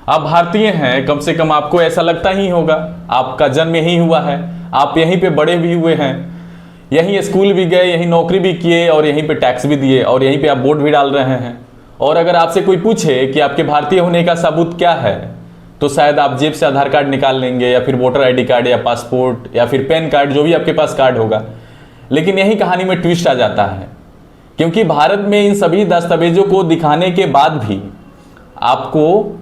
आप भारतीय हैं, कम से कम आपको ऐसा लगता ही होगा। आपका जन्म यहीं हुआ है, आप यहीं पे बड़े भी हुए हैं, यहीं स्कूल भी गए, यहीं नौकरी भी किए और यहीं पे टैक्स भी दिए और यहीं पे आप वोट भी डाल रहे हैं। और अगर आपसे कोई पूछे कि आपके भारतीय होने का सबूत क्या है, तो शायद आप जेब से आधार कार्ड निकाल लेंगे या फिर वोटर आईडी कार्ड या पासपोर्ट या फिर पैन कार्ड, जो भी आपके पास कार्ड होगा। लेकिन यही कहानी में ट्विस्ट आ जाता है, क्योंकि भारत में इन सभी दस्तावेजों को दिखाने के बाद भी आपको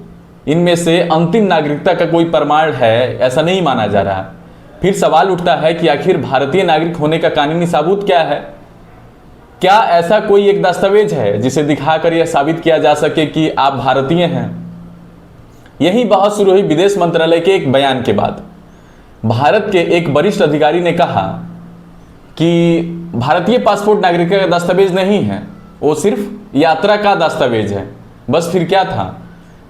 इनमें से अंतिम नागरिकता का कोई प्रमाण है ऐसा नहीं माना जा रहा। फिर सवाल उठता है कि आखिर भारतीय नागरिक होने का कानूनी सबूत क्या है? क्या ऐसा कोई एक दस्तावेज है जिसे दिखाकर यह साबित किया जा सके कि आप भारतीय हैं? यही बहस शुरू हुई विदेश मंत्रालय के एक बयान के बाद। भारत के एक वरिष्ठ अधिकारी ने कहा कि भारतीय पासपोर्ट नागरिकता का दस्तावेज नहीं है, वो सिर्फ यात्रा का दस्तावेज है। बस फिर क्या था,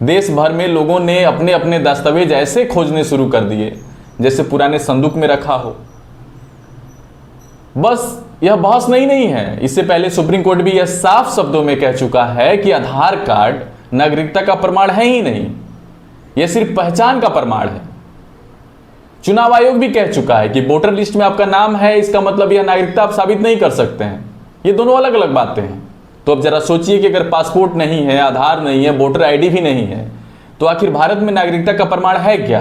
देश भर में लोगों ने अपने अपने दस्तावेज ऐसे खोजने शुरू कर दिए जैसे पुराने संदूक में रखा हो। बस यह बहस नहीं है, इससे पहले सुप्रीम कोर्ट भी यह साफ शब्दों में कह चुका है कि आधार कार्ड नागरिकता का प्रमाण है ही नहीं, यह सिर्फ पहचान का प्रमाण है। चुनाव आयोग भी कह चुका है कि वोटर लिस्ट में आपका नाम है, इसका मतलब यह नागरिकता आप साबित नहीं कर सकते हैं। ये दोनों अलग अलग बातें हैं। तो अब जरा सोचिए कि अगर पासपोर्ट नहीं है, आधार नहीं है, वोटर आईडी भी नहीं है, तो आखिर भारत में नागरिकता का प्रमाण है क्या?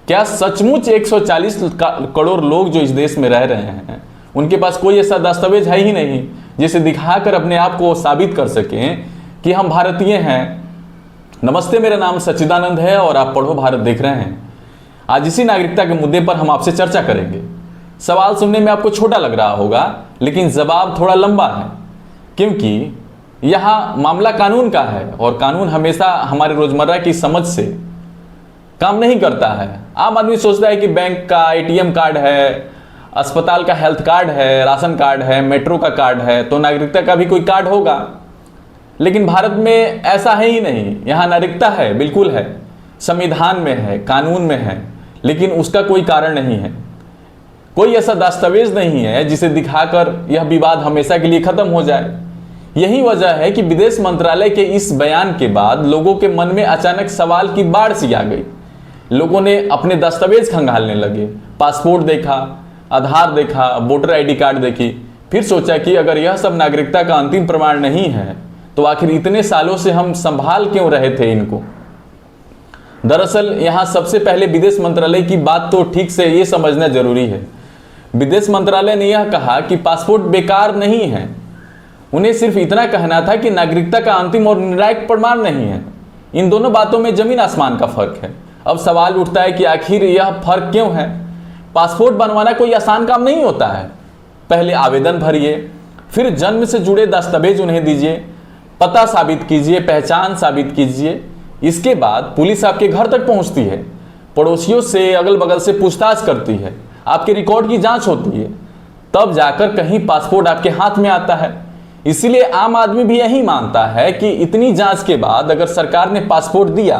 क्या सचमुच 140 करोड़ लोग जो इस देश में रह रहे हैं, उनके पास कोई ऐसा दस्तावेज है ही नहीं जिसे दिखाकर अपने आप को साबित कर सकें कि हम भारतीय हैं? नमस्ते, मेरा नाम सच्चिदानंद है और आप पढ़ो भारत देख रहे हैं। आज इसी नागरिकता के मुद्दे पर हम आपसे चर्चा करेंगे। सवाल सुनने में आपको छोटा लग रहा होगा, लेकिन जवाब थोड़ा लंबा है, क्योंकि यहाँ मामला कानून का है और कानून हमेशा हमारे रोजमर्रा की समझ से काम नहीं करता है। आम आदमी सोचता है कि बैंक का एटीएम कार्ड है, अस्पताल का हेल्थ कार्ड है, राशन कार्ड है, मेट्रो का कार्ड है, तो नागरिकता का भी कोई कार्ड होगा। लेकिन भारत में ऐसा है ही नहीं। यहाँ नागरिकता है, बिल्कुल है, संविधान में है, कानून में है, लेकिन उसका कोई कारण नहीं है। कोई ऐसा दस्तावेज नहीं है जिसे दिखाकर यह विवाद हमेशा के लिए खत्म हो जाए। यही वजह है कि विदेश मंत्रालय के इस बयान के बाद लोगों के मन में अचानक सवाल की बाढ़ सी आ गई। लोगों ने अपने दस्तावेज खंगालने लगे, पासपोर्ट देखा, आधार देखा, वोटर आईडी कार्ड देखी, फिर सोचा कि अगर यह सब नागरिकता का अंतिम प्रमाण नहीं है तो आखिर इतने सालों से हम संभाल क्यों रहे थे इनको? दरअसल यहां सबसे पहले विदेश मंत्रालय की बात तो ठीक से यह समझना जरूरी है। विदेश मंत्रालय ने यह कहा कि पासपोर्ट बेकार नहीं है। उन्हें सिर्फ इतना कहना था कि नागरिकता का अंतिम और निर्णायक प्रमाण नहीं है। इन दोनों बातों में जमीन आसमान का फर्क है। अब सवाल उठता है कि आखिर यह फर्क क्यों है? पासपोर्ट बनवाना कोई आसान काम नहीं होता है। पहले आवेदन भरिए, फिर जन्म से जुड़े दस्तावेज उन्हें दीजिए, पता साबित कीजिए, पहचान साबित कीजिए। इसके बाद पुलिस आपके घर तक पहुंचती है, पड़ोसियों से, अगल बगल से पूछताछ करती है, आपके रिकॉर्ड की जांच होती है, तब जाकर कहीं पासपोर्ट आपके हाथ में आता है। इसीलिए आम आदमी भी यही मानता है कि इतनी जांच के बाद अगर सरकार ने पासपोर्ट दिया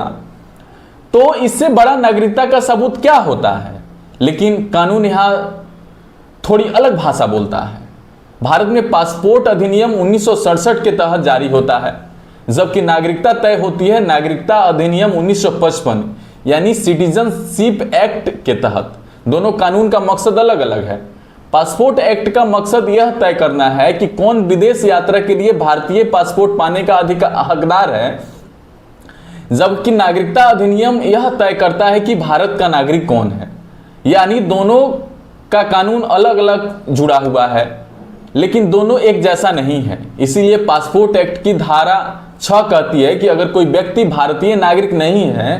तो इससे बड़ा नागरिकता का सबूत क्या होता है। लेकिन कानून यहां थोड़ी अलग भाषा बोलता है। भारत में पासपोर्ट अधिनियम 1967 के तहत जारी होता है, जबकि नागरिकता तय होती है नागरिकता अधिनियम 1955 यानी सिटीजनशिप एक्ट के तहत। दोनों कानून का मकसद अलग अलग है। पासपोर्ट एक्ट का मकसद यह तय करना है कि कौन विदेश यात्रा के लिए भारतीय पासपोर्ट पाने का हकदार है, जबकि नागरिकता अधिनियम यह तय करता है कि भारत का नागरिक कौन है। यानी दोनों का कानून अलग अलग जुड़ा हुआ है, लेकिन दोनों एक जैसा नहीं है। इसीलिए पासपोर्ट एक्ट की धारा 6 कहती है कि अगर कोई व्यक्ति भारतीय नागरिक नहीं है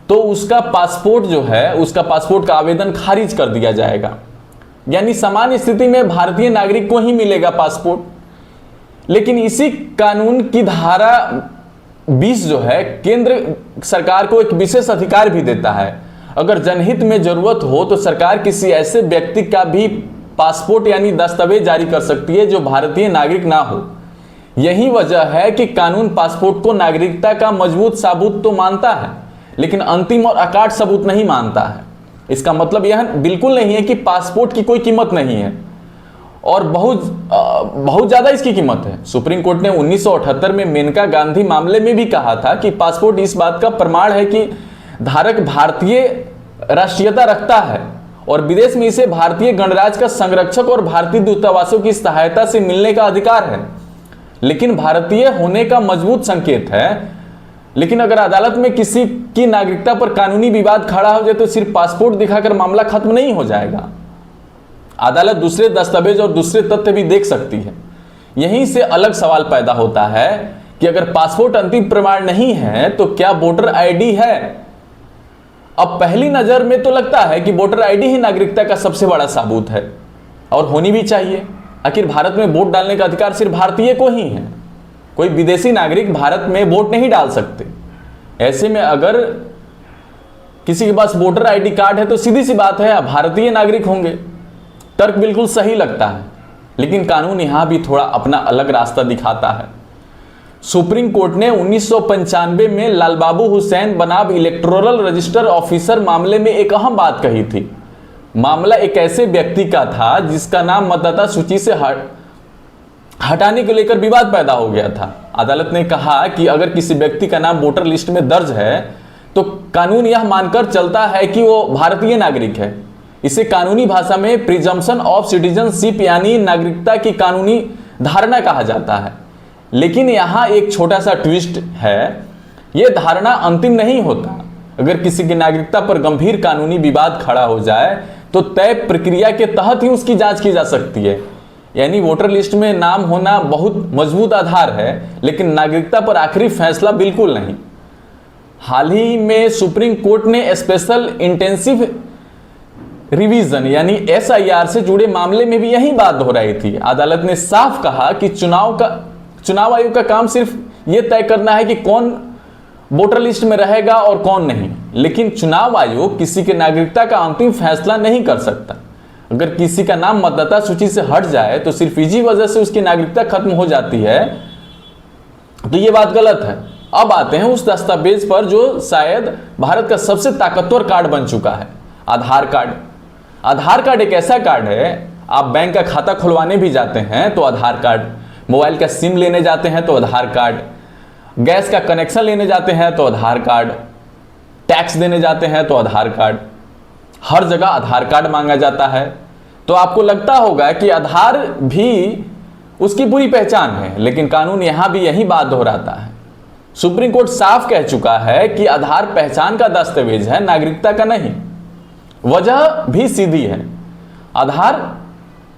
तो उसका पासपोर्ट जो है, उसका पासपोर्ट का आवेदन खारिज कर दिया जाएगा। यानी सामान्य स्थिति में भारतीय नागरिक को ही मिलेगा पासपोर्ट। लेकिन इसी कानून की धारा 20 जो है, केंद्र सरकार को एक विशेष अधिकार भी देता है। अगर जनहित में जरूरत हो तो सरकार किसी ऐसे व्यक्ति का भी पासपोर्ट यानी दस्तावेज जारी कर सकती है जो भारतीय नागरिक ना हो। यही वजह है कि कानून पासपोर्ट को नागरिकता का मजबूत सबूत तो मानता है, लेकिन अंतिम और अकाट सबूत नहीं मानता है। इसका मतलब यह बिल्कुल नहीं है कि पासपोर्ट की कोई कीमत नहीं है। और बहुत ज्यादा इसकी कीमत है। सुप्रीम कोर्ट ने 1978 में मेनका गांधी मामले में भी कहा था कि पासपोर्ट इस बात का प्रमाण है कि धारक भारतीय राष्ट्रीयता रखता है और विदेश में इसे भारतीय गणराज्य का संरक्षक और भारतीय दूतावासों की सहायता से मिलने का अधिकार है, लेकिन भारतीय होने का मजबूत संकेत है। लेकिन अगर अदालत में किसी की नागरिकता पर कानूनी विवाद खड़ा हो जाए तो सिर्फ पासपोर्ट दिखाकर मामला खत्म नहीं हो जाएगा। अदालत दूसरे दस्तावेज और दूसरे तथ्य भी देख सकती है। यहीं से अलग सवाल पैदा होता है कि अगर पासपोर्ट अंतिम प्रमाण नहीं है तो क्या वोटर आईडी है? अब पहली नजर में तो लगता है कि वोटर आईडी ही नागरिकता का सबसे बड़ा सबूत है और होनी भी चाहिए। आखिर भारत में वोट डालने का अधिकार सिर्फ भारतीय को ही है, कोई विदेशी नागरिक भारत में वोट नहीं डाल सकते। ऐसे में अगर किसी के पास वोटर आईडी कार्ड है तो सीधी सी बात है भारतीय नागरिक होंगे। तर्क बिल्कुल सही लगता है, लेकिन कानून यहां भी थोड़ा अपना अलग रास्ता दिखाता है। सुप्रीम कोर्ट ने 1995 में लालबाबू हुसैन बनाम इलेक्टोरल रजिस्टर ऑफिसर मामले में एक अहम बात कही थी। मामला एक ऐसे व्यक्ति का था जिसका नाम मतदाता सूची से हटाने को लेकर विवाद पैदा हो गया था। अदालत ने कहा कि अगर किसी व्यक्ति का नाम वोटर लिस्ट में दर्ज है तो कानून यह मानकर चलता है कि वो भारतीय नागरिक है। इसे कानूनी भाषा में प्रिजम्पशन ऑफ सिटीजनशिप यानी नागरिकता की कानूनी धारणा कहा जाता है। लेकिन यहां एक छोटा सा ट्विस्ट है, यह धारणा अंतिम नहीं होता। अगर किसी की नागरिकता पर गंभीर कानूनी विवाद खड़ा हो जाए तो तय प्रक्रिया के तहत ही उसकी जांच की जा सकती है। यानी वोटर लिस्ट में नाम होना बहुत मजबूत आधार है, लेकिन नागरिकता पर आखिरी फैसला बिल्कुल नहीं। हाल ही में सुप्रीम कोर्ट ने स्पेशल इंटेंसिव रिवीजन यानी SIR से जुड़े मामले में भी यही बात दोहराई थी। अदालत ने साफ कहा कि चुनाव आयोग का काम सिर्फ यह तय करना है कि कौन वोटर लिस्ट में रहेगा और कौन नहीं, लेकिन चुनाव आयोग किसी के नागरिकता का अंतिम फैसला नहीं कर सकता। अगर किसी का नाम मतदाता सूची से हट जाए तो सिर्फ इसी वजह से उसकी नागरिकता खत्म हो जाती है, तो यह बात गलत है। अब आते हैं उस दस्तावेज पर जो शायद भारत का सबसे ताकतवर कार्ड बन चुका है, आधार कार्ड। आधार कार्ड एक ऐसा कार्ड है, आप बैंक का खाता खुलवाने भी जाते हैं तो आधार कार्ड, मोबाइल का सिम लेने जाते हैं तो आधार कार्ड, गैस का कनेक्शन लेने जाते हैं तो आधार कार्ड, टैक्स देने जाते हैं तो आधार कार्ड, हर जगह आधार कार्ड मांगा जाता है। तो आपको लगता होगा कि आधार भी उसकी पूरी पहचान है, लेकिन कानून यहां भी यही बात दोहराता है। सुप्रीम कोर्ट साफ कह चुका है कि आधार पहचान का दस्तावेज है, नागरिकता का नहीं। वजह भी सीधी है, आधार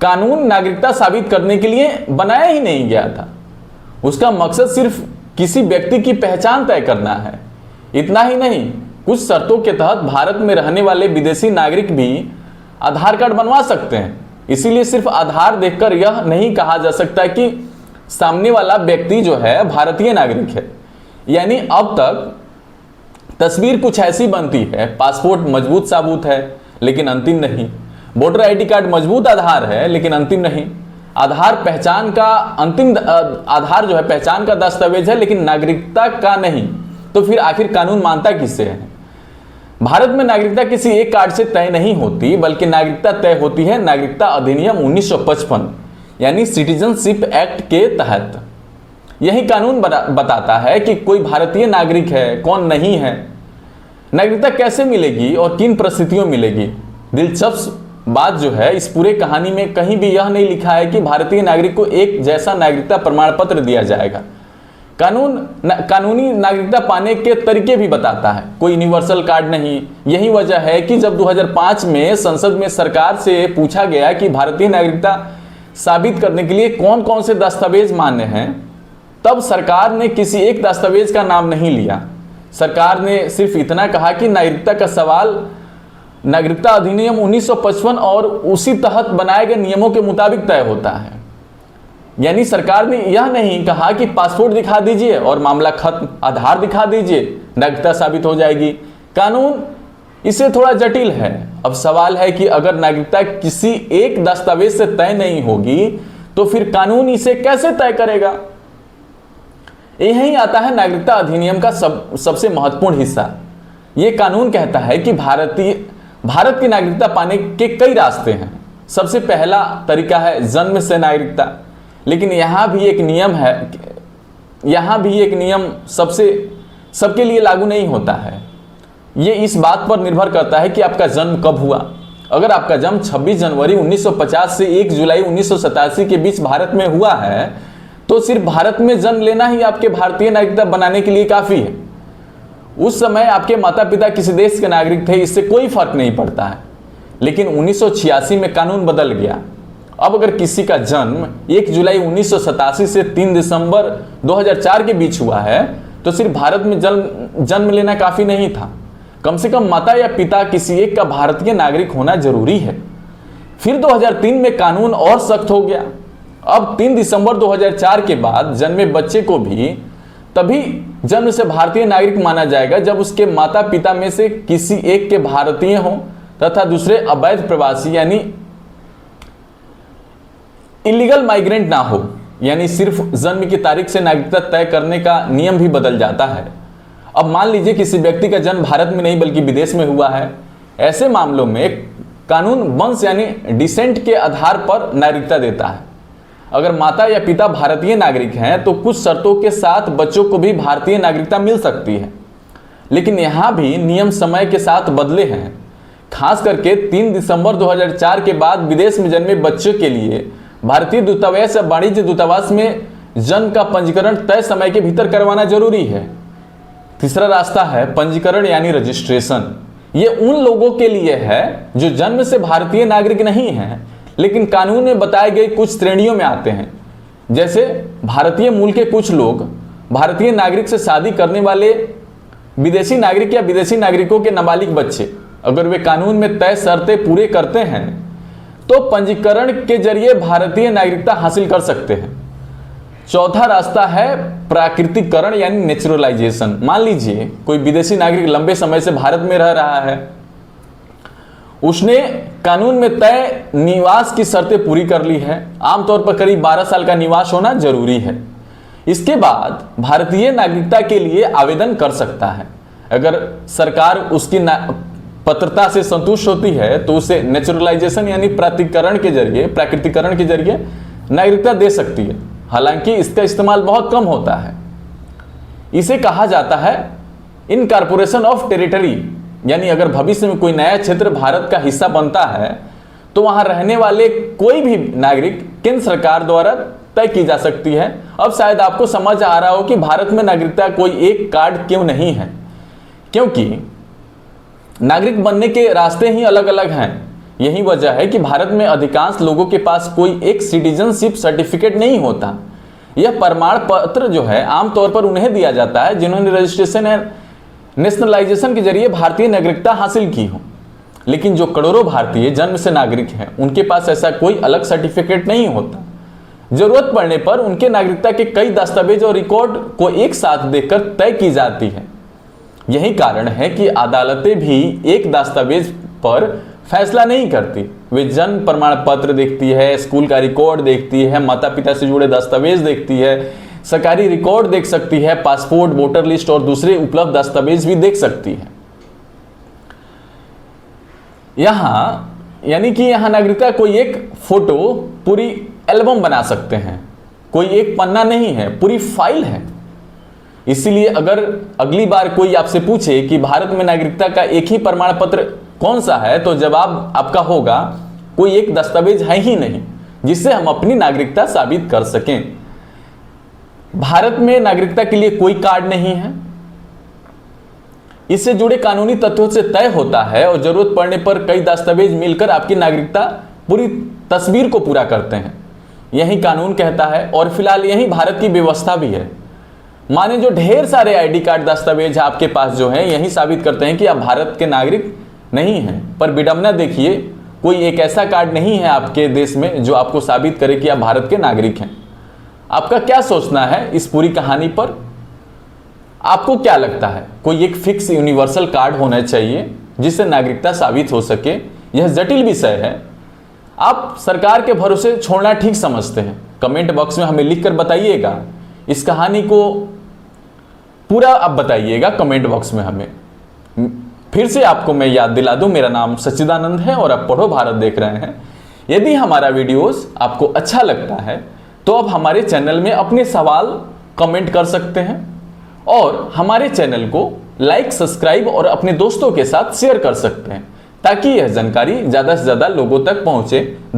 कानून नागरिकता साबित करने के लिए बनाया ही नहीं गया था। उसका मकसद सिर्फ किसी व्यक्ति की पहचान तय करना है। इतना ही नहीं, कुछ शर्तों के तहत भारत में रहने वाले विदेशी नागरिक भी आधार कार्ड बनवा सकते हैं। इसीलिए सिर्फ आधार देखकर यह नहीं कहा जा सकता कि सामने वाला व्यक्ति जो है भारतीय नागरिक है। यानी अब तक तस्वीर कुछ ऐसी बनती है, पासपोर्ट मजबूत सबूत है लेकिन अंतिम नहीं, वोटर आईडी कार्ड मजबूत आधार है लेकिन अंतिम नहीं, आधार पहचान का अंतिम आधार जो है पहचान का दस्तावेज है लेकिन नागरिकता का नहीं। तो फिर आखिर कानून मानता किससे है? भारत में नागरिकता किसी एक कार्ड से तय नहीं होती, बल्कि नागरिकता तय होती है नागरिकता अधिनियम 1955 यानी सिटीजनशिप एक्ट के तहत। यही कानून बताता है कि कोई भारतीय नागरिक है, कौन नहीं है, नागरिकता कैसे मिलेगी और किन परिस्थितियों मिलेगी। दिलचस्प बात जो है, इस पूरे कहानी में कहीं भी यह नहीं लिखा है कि भारतीय नागरिक को एक जैसा नागरिकता प्रमाण पत्र दिया जाएगा। कानूनी नागरिकता पाने के तरीके भी बताता है, कोई यूनिवर्सल कार्ड नहीं। यही वजह है कि जब 2005 में संसद में सरकार से पूछा गया कि भारतीय नागरिकता साबित करने के लिए कौन कौन से दस्तावेज मान्य हैं, तब सरकार ने किसी एक दस्तावेज का नाम नहीं लिया। सरकार ने सिर्फ इतना कहा कि नागरिकता का सवाल नागरिकता अधिनियम 1955 और उसी तहत बनाए गए नियमों के मुताबिक तय होता है। यानी सरकार ने यह नहीं कहा कि पासपोर्ट दिखा दीजिए और मामला खत्म, आधार दिखा दीजिए नागरिकता साबित हो जाएगी। कानून इससे थोड़ा जटिल है। अब सवाल है कि अगर नागरिकता किसी एक दस्तावेज से तय नहीं होगी तो फिर कानून इसे कैसे तय करेगा? यही आता है नागरिकता अधिनियम का सबसे महत्वपूर्ण हिस्सा। यह कानून कहता है कि भारत की नागरिकता पाने के कई रास्ते हैं। सबसे पहला तरीका है जन्म से नागरिकता। लेकिन यहाँ भी एक नियम है, यहाँ भी एक नियम सबके लिए लागू नहीं होता है। ये इस बात पर निर्भर करता है कि आपका जन्म कब हुआ। अगर आपका जन्म 26 जनवरी 1950 से 1 जुलाई 1987 के बीच भारत में हुआ है तो सिर्फ भारत में जन्म लेना ही आपके भारतीय नागरिकता बनाने के लिए काफ़ी है। उस समय आपके माता पिता किसी देश के नागरिक थे, इससे कोई फर्क नहीं पड़ता है। लेकिन 1986 में कानून बदल गया। अब अगर किसी का जन्म 1 जुलाई 1987 से 3 दिसंबर 2004 के बीच हुआ है तो सिर्फ भारत में जन्म लेना काफ़ी नहीं था, कम से कम माता या पिता किसी एक का भारतीय नागरिक होना जरूरी है। फिर 2003 में कानून और सख्त हो गया। अब 3 दिसंबर 2004 के बाद जन्मे बच्चे को भी तभी जन्म से भारतीय नागरिक माना जाएगा जब उसके माता पिता में से किसी एक के भारतीय हों तथा दूसरे अवैध प्रवासी यानी इलीगल माइग्रेंट ना हो। यानी सिर्फ जन्म की तारीख से नागरिकता तय करने का नियम भी बदल जाता है। अब मान लीजिए किसी व्यक्ति का जन्म भारत में नहीं बल्कि विदेश में हुआ है। ऐसे मामलों में कानून वंश यानी डिसेंट के आधार पर नागरिकता देता है। अगर माता या पिता भारतीय नागरिक हैं तो कुछ शर्तों के साथ बच्चों को भी भारतीय नागरिकता मिल सकती है। लेकिन यहाँ भी नियम समय के साथ बदले हैं। खास करके 3 दिसंबर 2004 के बाद विदेश में जन्मे बच्चों के लिए भारतीय दूतावास या वाणिज्य दूतावास में जन्म का पंजीकरण तय समय के भीतर करवाना जरूरी है। तीसरा रास्ता है पंजीकरण यानी रजिस्ट्रेशन। ये उन लोगों के लिए है जो जन्म से भारतीय नागरिक नहीं हैं लेकिन कानून में बताए गए कुछ श्रेणियों में आते हैं। जैसे भारतीय मूल के कुछ लोग, भारतीय नागरिक से शादी करने वाले विदेशी नागरिक या विदेशी नागरिकों के नाबालिग बच्चे, अगर वे कानून में तय शर्तें पूरे करते हैं तो पंजीकरण के जरिए भारतीय नागरिकता हासिल कर सकते हैं। चौथा रास्ता है प्राकृतिकरण यानी नेचुरलाइजेशन। मान लीजिए कोई विदेशी नागरिक लंबे समय से भारत में रह रहा है, उसने कानून में तय निवास की शर्तें पूरी कर ली है। आमतौर पर करीब 12 साल का निवास होना जरूरी है। इसके बाद भारतीय नागरिकता के लिए आवेदन कर सकता है। अगर सरकार उसकी पात्रता से संतुष्ट होती है तो उसे नेचुरलाइजेशन यानी प्राकृतिकरण के जरिए नागरिकता दे सकती है। हालांकि इसका इस्तेमाल बहुत कम होता है। इसे कहा जाता है इनकॉर्पोरेशन ऑफ टेरिटरी, यानी अगर भविष्य में कोई नया क्षेत्र भारत का हिस्सा बनता है तो वहां रहने वाले कोई भी नागरिक केंद्र सरकार द्वारा तय की जा सकती है। अब शायद आपको समझ आ रहा हो कि भारत में नागरिकता कोई एक कार्ड क्यों नहीं है, क्योंकि नागरिक बनने के रास्ते ही अलग अलग हैं। यही वजह है कि भारत में अधिकांश लोगों के पास कोई एक सिटीजनशिप सर्टिफिकेट नहीं होता। यह प्रमाण पत्र जो है आमतौर पर उन्हें दिया जाता है जिन्होंने रजिस्ट्रेशन या नेशनलाइजेशन के जरिए भारतीय नागरिकता हासिल की हो। लेकिन जो करोड़ों भारतीय जन्म से नागरिक हैं उनके पास ऐसा कोई अलग सर्टिफिकेट नहीं होता। जरूरत पड़ने पर उनके नागरिकता के कई दस्तावेज और रिकॉर्ड को एक साथ देखकर तय की जाती है। यही कारण है कि अदालतें भी एक दस्तावेज पर फैसला नहीं करती। वे जन्म प्रमाण पत्र देखती है, स्कूल का रिकॉर्ड देखती है, माता पिता से जुड़े दस्तावेज देखती है, सरकारी रिकॉर्ड देख सकती है, पासपोर्ट, वोटर लिस्ट और दूसरे उपलब्ध दस्तावेज भी देख सकती है। यानी कि यहां नागरिकता कोई एक फोटो पूरी एल्बम बना सकते हैं, कोई एक पन्ना नहीं है, पूरी फाइल है। इसीलिए अगर अगली बार कोई आपसे पूछे कि भारत में नागरिकता का एक ही प्रमाण पत्र कौन सा है तो जवाब आपका होगा कोई एक दस्तावेज है ही नहीं जिससे हम अपनी नागरिकता साबित कर सकें। भारत में नागरिकता के लिए कोई कार्ड नहीं है। इससे जुड़े कानूनी तथ्यों से तय होता है और जरूरत पड़ने पर कई दस्तावेज मिलकर आपकी नागरिकता पूरी तस्वीर को पूरा करते हैं। यही कानून कहता है और फिलहाल यही भारत की व्यवस्था भी है। माने जो ढेर सारे आईडी कार्ड दस्तावेज आपके पास जो है यही साबित करते हैं कि आप भारत के नागरिक नहीं हैं, पर विडंबना देखिए कोई एक ऐसा कार्ड नहीं है आपके देश में जो आपको साबित करे कि आप भारत के नागरिक हैं। आपका क्या सोचना है इस पूरी कहानी पर? आपको क्या लगता है कोई एक फिक्स यूनिवर्सल कार्ड होना चाहिए जिससे नागरिकता साबित हो सके? यह जटिल विषय है। आप सरकार के भरोसे छोड़ना ठीक समझते हैं? कमेंट बॉक्स में हमें लिखकर बताइएगा। इस कहानी को पूरा आप बताइएगा कमेंट बॉक्स में हमें। फिर से आपको मैं याद दिला दूं, मेरा नाम सच्चिदानंद है और आप पढ़ो भारत देख रहे हैं। यदि हमारा वीडियोस आपको अच्छा लगता है तो आप हमारे चैनल में अपने सवाल कमेंट कर सकते हैं और हमारे चैनल को लाइक, सब्सक्राइब और अपने दोस्तों के साथ शेयर कर सकते हैं ताकि यह जानकारी ज़्यादा से ज़्यादा लोगों तक पहुंचे।